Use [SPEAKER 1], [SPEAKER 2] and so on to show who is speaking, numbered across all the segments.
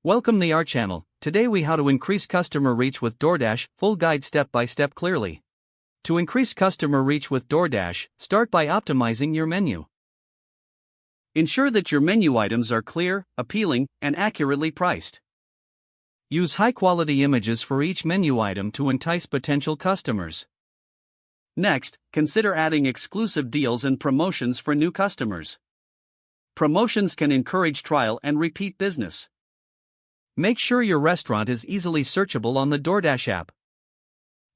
[SPEAKER 1] Welcome to our channel. Today we how to increase customer reach with DoorDash, full guide step by step clearly. To increase customer reach with DoorDash, start by optimizing your menu. Ensure that your menu items are clear, appealing, and accurately priced. Use high-quality images for each menu item to entice potential customers. Next, consider adding exclusive deals and promotions for new customers. Promotions can encourage trial and repeat business. Make sure your restaurant is easily searchable on the DoorDash app.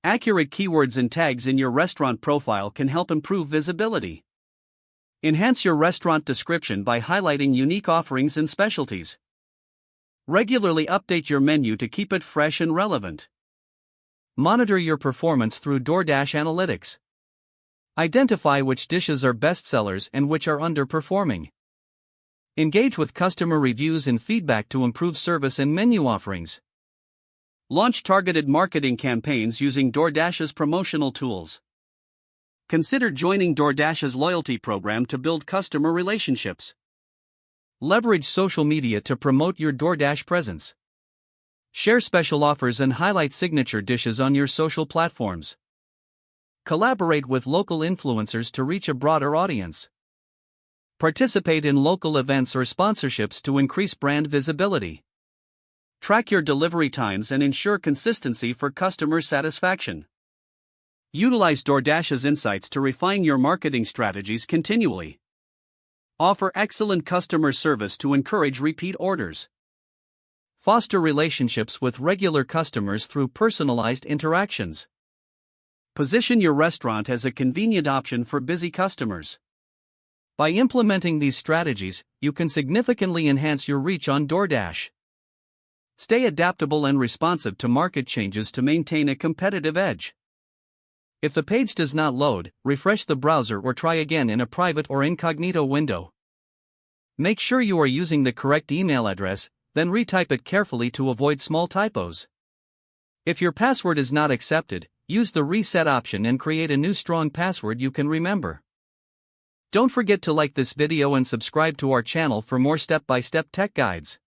[SPEAKER 1] Accurate keywords and tags in your restaurant profile can help improve visibility. Enhance your restaurant description by highlighting unique offerings and specialties. Regularly update your menu to keep it fresh and relevant. Monitor your performance through DoorDash Analytics. Identify which dishes are best sellers and which are underperforming. Engage with customer reviews and feedback to improve service and menu offerings. Launch targeted marketing campaigns using DoorDash's promotional tools. Consider joining DoorDash's loyalty program to build customer relationships. Leverage social media to promote your DoorDash presence. Share special offers and highlight signature dishes on your social platforms. Collaborate with local influencers to reach a broader audience. Participate in local events or sponsorships to increase brand visibility. Track your delivery times and ensure consistency for customer satisfaction. Utilize DoorDash's insights to refine your marketing strategies continually. Offer excellent customer service to encourage repeat orders. Foster relationships with regular customers through personalized interactions. Position your restaurant as a convenient option for busy customers. By implementing these strategies, you can significantly enhance your reach on DoorDash. Stay adaptable and responsive to market changes to maintain a competitive edge. If the page does not load, refresh the browser or try again in a private or incognito window. Make sure you are using the correct email address, then retype it carefully to avoid small typos. If your password is not accepted, use the reset option and create a new strong password you can remember. Don't forget to like this video and subscribe to our channel for more step-by-step tech guides.